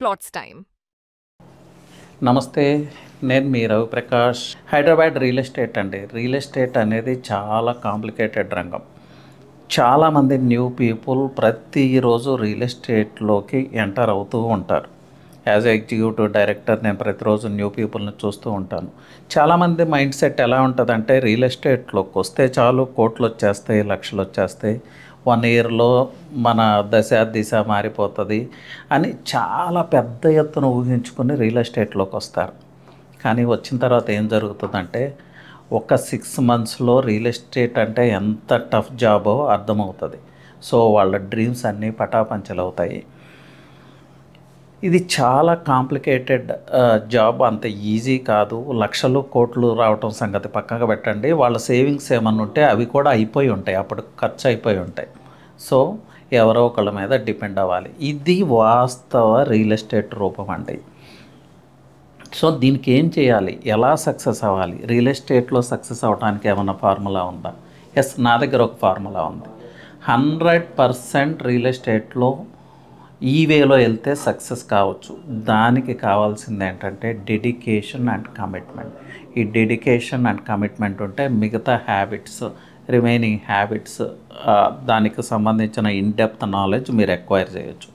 Plots time. నమస్తే, నేను మీ Ravi Prakash. Hyderabad real estate అండి. రియల్ ఎస్టేట్ అనేది చాలా కాంప్లికేటెడ్ రంగం. చాలామంది న్యూ పీపుల్ ప్రతిరోజు రియల్ ఎస్టేట్లోకి ఎంటర్ అవుతూ ఉంటారు. యాజ్ ఎగ్జిక్యూటివ్ డైరెక్టర్ నేను ప్రతిరోజు న్యూ పీపుల్ని చూస్తూ ఉంటాను. చాలామంది మైండ్ సెట్ ఎలా ఉంటుందంటే, రియల్ ఎస్టేట్లోకి వస్తే చాలు కోట్లు వచ్చేస్తాయి, లక్షలు వచ్చేస్తాయి, 1 ఇయర్లో మన దిశ మారిపోతుంది అని చాలా పెద్ద ఎత్తున ఊహించుకుని రియల్ ఎస్టేట్లోకి వస్తారు. కానీ వచ్చిన తర్వాత ఏం జరుగుతుందంటే, ఒక 6 మంత్స్లో రియల్ ఎస్టేట్ అంటే ఎంత టఫ్ జాబో అర్థమవుతుంది. సో వాళ్ళ డ్రీమ్స్ అన్నీ పటాపంచలవుతాయి. ఇది చాలా కాంప్లికేటెడ్ జాబ్, అంత ఈజీ కాదు. లక్షలు కోట్లు రావటం సంగతి పక్కగా పెట్టండి, వాళ్ళ సేవింగ్స్ ఏమన్నా ఉంటే అవి కూడా అయిపోయి ఉంటాయి, అప్పుడు ఖర్చు అయిపోయి ఉంటాయి. సో ఎవరో ఒకళ్ళ మీద డిపెండ్ అవ్వాలి. ఇది వాస్తవ రియల్ ఎస్టేట్ రూపం అండి. సో దీనికి ఏం చేయాలి, ఎలా సక్సెస్ అవ్వాలి? రియల్ ఎస్టేట్లో సక్సెస్ అవ్వడానికి ఏమైనా ఫార్ములా ఉందా? ఎస్, నా దగ్గర ఒక ఫార్ములా ఉంది. 100% రియల్ ఎస్టేట్లో ఈ వేలో వెళ్తే సక్సెస్ కావచ్చు. దానికి కావాల్సింది ఏంటంటే డెడికేషన్ అండ్ కమిట్మెంట్. ఈ డెడికేషన్ అండ్ కమిట్మెంట్ ఉంటే మిగతా హ్యాబిట్స్, రిమైనింగ్ హ్యాబిట్స్, దానికి సంబంధించిన ఇన్డెప్త్ నాలెడ్జ్ మీరు ఎక్వైర్ చేయొచ్చు.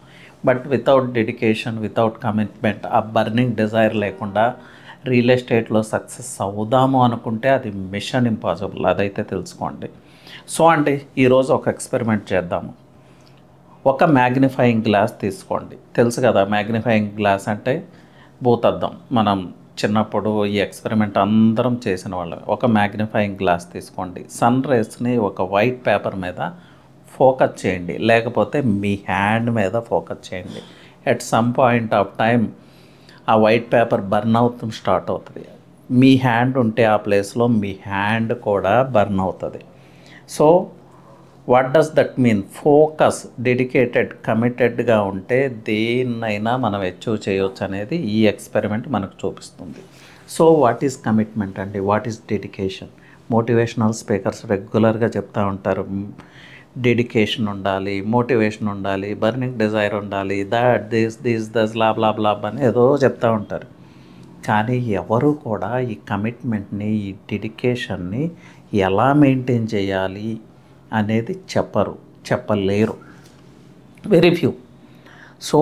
But without dedication, without commitment, ఆ బర్నింగ్ డిజైర్ లేకుండా రియల్ ఎస్టేట్లో సక్సెస్ అవుదాము అనుకుంటే అది మిషన్ ఇంపాసిబుల్. అదైతే తెలుసుకోండి. సో అండి, ఈరోజు ఒక ఎక్స్పెరిమెంట్ చేద్దాము. ఒక మ్యాగ్నిఫైయింగ్ గ్లాస్ తీసుకోండి. తెలుసు కదా, మ్యాగ్నిఫైయింగ్ గ్లాస్ అంటే భూతద్దం. మనం చిన్నప్పుడు ఈ ఎక్స్పెరిమెంట్ అందరం చేసిన వాళ్ళం. ఒక మ్యాగ్నిఫైయింగ్ గ్లాస్ తీసుకోండి. సన్ రేస్ని ఒక వైట్ పేపర్ మీద ఫోకస్ చేయండి, లేకపోతే మీ హ్యాండ్ మీద ఫోకస్ చేయండి. At some point of time ఆ వైట్ పేపర్ బర్న్ అవుతూ స్టార్ట్ అవుతుంది. మీ హ్యాండ్ ఉంటే ఆ ప్లేస్లో మీ హ్యాండ్ కూడా బర్న్ అవుతుంది. So what does that mean? Focus, dedicated, కమిటెడ్గా ఉంటే దేన్నైనా మనం అచీవ్ చేయవచ్చు అనేది ఈ ఎక్స్పెరిమెంట్ మనకు చూపిస్తుంది. సో వాట్ ఈజ్ కమిట్మెంట్ అండి? What is dedication? Motivational speakers రెగ్యులర్గా చెప్తూ ఉంటారు, డెడికేషన్ ఉండాలి, మోటివేషన్ ఉండాలి, బర్నింగ్ డిజైర్ ఉండాలి, దట్ దిస్ లాబ్ అని ఏదో చెప్తూ ఉంటారు. కానీ ఎవరు కూడా ఈ కమిట్మెంట్ని, ఈ డెడికేషన్ని ఎలా మెయింటైన్ చేయాలి అనేది చెప్పలేరు. Very few. So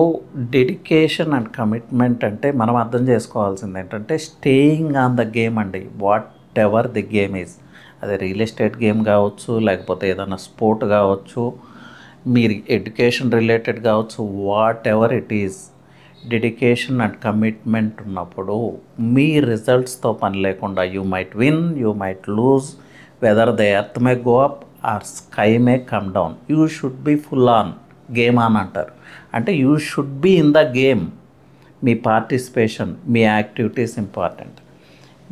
dedication and commitment అంటే మనం అర్థం చేసుకోవాల్సింది ఏంటంటే స్టేయింగ్ ఆన్ ద గేమ్ అండి. What ever the game is, అది రియల్ ఎస్టేట్ గేమ్ కావచ్చు, లేకపోతే ఏదైనా స్పోర్ట్ కావచ్చు, మీరు ఎడ్యుకేషన్ రిలేటెడ్ కావచ్చు, what ever it is. Dedication and commitment ఉన్నప్పుడు మీ రిజల్ట్స్తో పని లేకుండా you might win, you might lose, whether the earth may go up or sky may come down, you should B full on, game on అంటారు. అంటే you should be in the game. మీ participation, మీ activities important.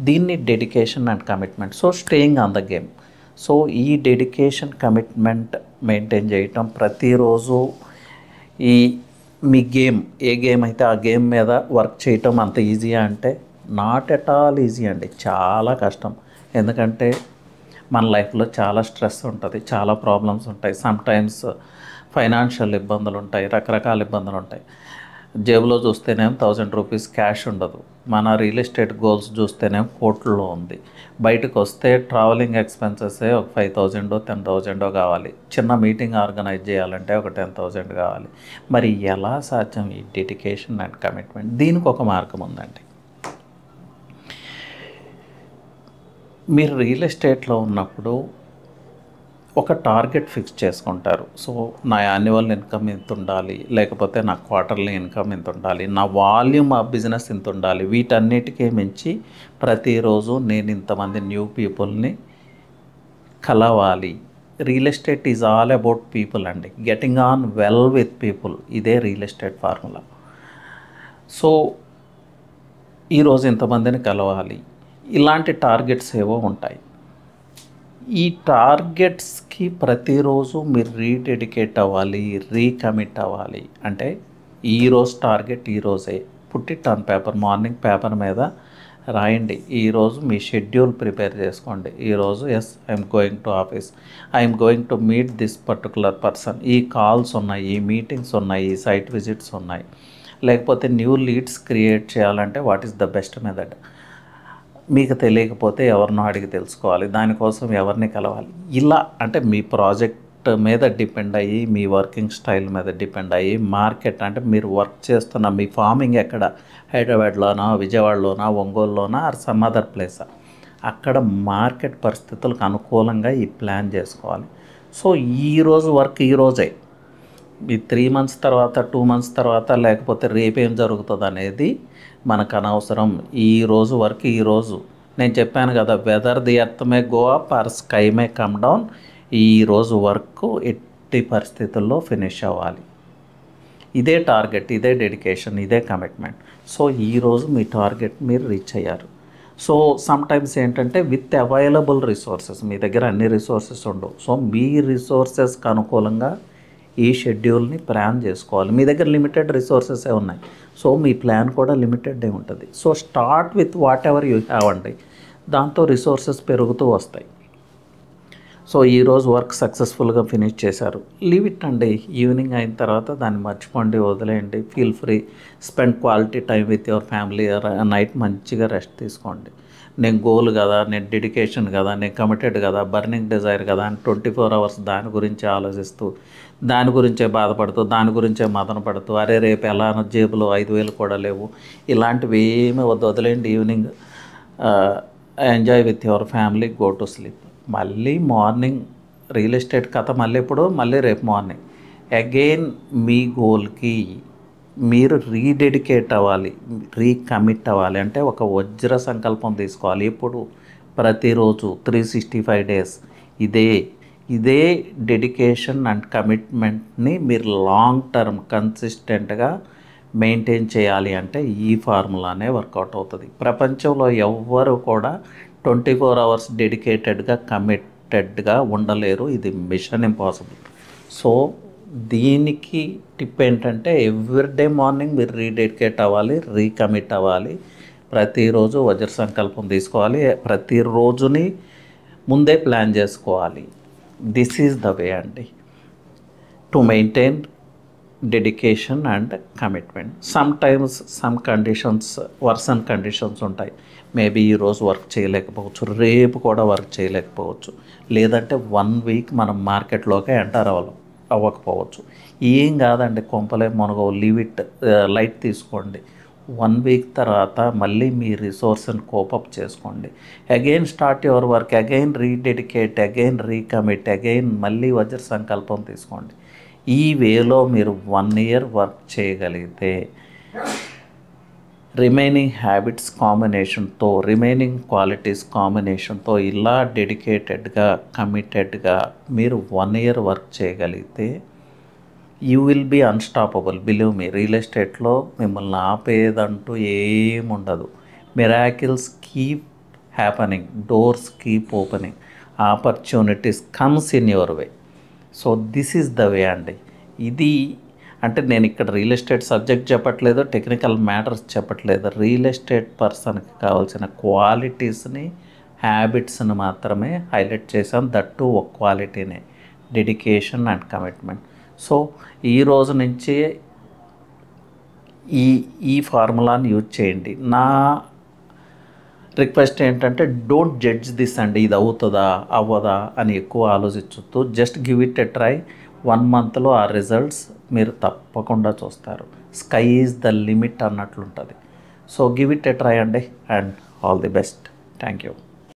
దీన్ని dedication and commitment. So staying on the game. So ఈ dedication, commitment maintain చేయటం ప్రతిరోజు, ఈ మీ game ఏ game అయితే ఆ గేమ్ మీద వర్క్ చేయటం అంత ఈజీయా అంటే నాట్ ఎట్ ఆల్ ఈజీ అండి. చాలా కష్టం. ఎందుకంటే మన లైఫ్లో చాలా స్ట్రెస్ ఉంటుంది, చాలా ప్రాబ్లమ్స్ ఉంటాయి, సమ్టైమ్స్ ఫైనాన్షియల్ ఇబ్బందులు ఉంటాయి, రకరకాల ఇబ్బందులు ఉంటాయి. జేబులో చూస్తేనేమో 1000 రూపీస్ క్యాష్ ఉండదు. మన రియల్ ఎస్టేట్ గోల్స్ చూస్తేనేమో కోట్లలో ఉంది. బయటకు వస్తే ట్రావెలింగ్ ఎక్స్పెన్సెస్ ఒక 5000 10,000 కావాలి. చిన్న మీటింగ్ ఆర్గనైజ్ చేయాలంటే ఒక 10,000 కావాలి. మరి ఎలా సాధ్యం ఈ డెడికేషన్ అండ్ కమిట్మెంట్? దీనికి ఒక మార్గం ఉందండి. మీరు రియల్ ఎస్టేట్లో ఉన్నప్పుడు ఒక టార్గెట్ ఫిక్స్ చేసుకుంటారు. సో నా యాన్యువల్ ఇన్కమ్ ఇంత ఉండాలి, లేకపోతే నా క్వార్టర్లీ ఇన్కమ్ ఇంత ఉండాలి, నా వాల్యూమ్ ఆఫ్ బిజినెస్ ఇంత ఉండాలి. వీటన్నిటికీ మించి ప్రతిరోజు నేను ఇంతమంది న్యూ పీపుల్ని కలవాలి. Real estate is all about people అండి. Getting on well with people, ఇదే రియల్ ఎస్టేట్ ఫార్ములా. సో ఈరోజు ఇంతమందిని కలవాలి, ఇలాంటి టార్గెట్స్ ఏవో ఉంటాయి. ఈ టార్గెట్స్కి ప్రతిరోజు మీరు రీడెడికేట్ అవ్వాలి, రీకమిట్ అవ్వాలి. అంటే ఈరోజు టార్గెట్ ఈరోజే put it on paper. Morning paper మీద రాయండి. ఈరోజు మీ షెడ్యూల్ ప్రిపేర్ చేసుకోండి. ఈరోజు I'm going to office, I'm going to meet this particular person, ఈ కాల్స్ ఉన్నాయి, ఈ మీటింగ్స్ ఉన్నాయి, ఈ సైట్ విజిట్స్ ఉన్నాయి, లేకపోతే న్యూ లీడ్స్ క్రియేట్ చేయాలంటే what is the best method? మీకు తెలియకపోతే ఎవరినో అడిగి తెలుసుకోవాలి, దానికోసం ఎవరిని కలవాలి. ఇలా అంటే మీ ప్రాజెక్ట్ మీద డిపెండ్ అయ్యి, మీ వర్కింగ్ స్టైల్ మీద డిపెండ్ అయ్యి, మార్కెట్ అంటే మీరు వర్క్ చేస్తున్న మీ ఫార్మింగ్ ఎక్కడ, హైదరాబాద్లోనా, విజయవాడలోనా, ఒంగోలులోనా, ఆర్ సమ్ అదర్ ప్లేసా, అక్కడ మార్కెట్ పరిస్థితులకు అనుకూలంగా ఈ ప్లాన్ చేసుకోవాలి. సో ఈరోజు వర్క్ ఈరోజే, ఈ 3 months తర్వాత, 2 months తర్వాత, లేకపోతే రేపేం జరుగుతుంది అనేది మనకు అనవసరం. ఈరోజు వర్క్ ఈరోజు. నేను చెప్పాను కదా, whether the earth may go up or sky may come down, ఈరోజు వర్క్ ఎట్టి పరిస్థితుల్లో ఫినిష్ అవ్వాలి. ఇదే టార్గెట్, ఇదే డెడికేషన్, ఇదే కమిట్మెంట్. సో ఈరోజు మీ టార్గెట్ మీరు రీచ్ అయ్యారు. సో సమ్టైమ్స్ ఏంటంటే విత్ అవైలబుల్ రిసోర్సెస్, మీ దగ్గర అన్ని రిసోర్సెస్ ఉండవు. సో మీ రిసోర్సెస్కి అనుకూలంగా ఈ షెడ్యూల్ని ప్లాన్ చేసుకోవాలి. మీ దగ్గర లిమిటెడ్ రిసోర్సెసే ఉన్నాయి, సో మీ ప్లాన్ కూడా లిమిటెడే ఉంటుంది. So start with what ever you have అండి, దాంతో రిసోర్సెస్ పెరుగుతూ వస్తాయి. సో ఈరోజు వర్క్ సక్సెస్ఫుల్గా ఫినిష్ చేశారు, లీవ్ ఇట్ అండి. ఈవినింగ్ అయిన తర్వాత దాన్ని మర్చిపోండి, వదిలేయండి. Feel free, spend quality time with your family. Night మంచిగా రెస్ట్ తీసుకోండి. నేను గోల్ కదా, నేను డెడికేషన్ కదా, నేను కమిటెడ్ కదా, బర్నింగ్ డిజైర్ కదా అని 24 hours దాని గురించి ఆలోచిస్తూ, దాని గురించే బాధపడుతూ, దాని గురించే మదన పడుతూ, అరే రేపు ఎలా జేబులో 5,000 కూడా లేవు, ఇలాంటివి ఏమీ వదిలేయండి. Evening enjoy with your family, go to sleep. మళ్ళీ మార్నింగ్ రియల్ ఎస్టేట్ కథ మళ్ళీ ఎప్పుడు, మళ్ళీ రేపు మార్నింగ్ అగైన్ మీ గోల్కి మీరు రీడెడికేట్ అవ్వాలి, రీకమిట్ అవ్వాలి. అంటే ఒక వజ్ర సంకల్పం తీసుకోవాలి. ఇప్పుడు ప్రతిరోజు 365 days ఇదే డెడికేషన్ అండ్ కమిట్మెంట్ని మీరు లాంగ్ టర్మ్ కన్సిస్టెంట్గా మెయింటైన్ చేయాలి. అంటే ఈ ఫార్ములానే వర్కౌట్ అవుతుంది. ప్రపంచంలో ఎవ్వరు కూడా 24 hours డెడికేటెడ్గా కమిటెడ్గా ఉండలేరు. ఇది మిషన్ ఇంపాసిబుల్. సో దీనికి టిప్ ఏంటంటే ఎవ్రీడే మార్నింగ్ మీరు రీడెడికేట్ అవ్వాలి, రీకమిట్ అవ్వాలి. ప్రతిరోజు వజ్ర సంకల్పం తీసుకోవాలి, ప్రతిరోజుని ముందే ప్లాన్ చేసుకోవాలి. దిస్ ఈజ్ ద వే అండి to maintain dedication and commitment. Sometimes some conditions, worsen conditions ఉంటాయి. మేబీ ఈరోజు వర్క్ చేయలేకపోవచ్చు, రేపు కూడా వర్క్ చేయలేకపోవచ్చు, లేదంటే 1 week మనం మార్కెట్లోకి ఎంటర్ అవ్వకపోవచ్చు. ఏం కాదండి, కొంపలే మునగవు, లీవ్ ఇట్, లైట్ తీసుకోండి. 1 week తర్వాత మళ్ళీ మీ రిసోర్స్ని కోపప్ చేసుకోండి. Again start your work, again rededicate, again recommit, again మళ్ళీ వజ్ర సంకల్పం తీసుకోండి. ఈ వేలో మీరు 1 year వర్క్ చేయగలిగితే రిమైనింగ్ హ్యాబిట్స్ కాంబినేషన్తో, రిమైనింగ్ క్వాలిటీస్ కాంబినేషన్తో ఇలా డెడికేటెడ్గా, కమిటెడ్గా మీరు 1 year వర్క్ చేయగలిగితే you will be unstoppable. Believe me, real ఎస్టేట్లో మిమ్మల్ని ఆపేదంటూ ఏముండదు. Miracles keep happening, doors keep opening, opportunities comes in your way. So this is the way అండి. ఇది అంటే నేను ఇక్కడ రియల్ ఎస్టేట్ సబ్జెక్ట్ చెప్పట్లేదు, టెక్నికల్ మ్యాటర్స్ చెప్పట్లేదు. రియల్ ఎస్టేట్ పర్సన్కి కావాల్సిన క్వాలిటీస్ని, హ్యాబిట్స్ని మాత్రమే హైలైట్ చేశాను. దట్టు ఒక క్వాలిటీనే, డెడికేషన్ అండ్ కమిట్మెంట్. సో ఈ రోజు నుంచి ఈ ఫార్ములాని యూజ్ చేయండి. నా రిక్వెస్ట్ ఏంటంటే డోంట్ జడ్జ్ దిస్ అండి, ఇది అవుతుందా అవ్వదా అని ఎక్కువ ఆలోచించొద్దు. Just give it a try. 1 monthలో ఆ రిజల్ట్స్ మీరు తప్పకుండా చూస్తారు. స్కై ఈజ్ ద లిమిట్ అన్నట్లుంటుంది. So give it a try అండి, and all the best. Thank you.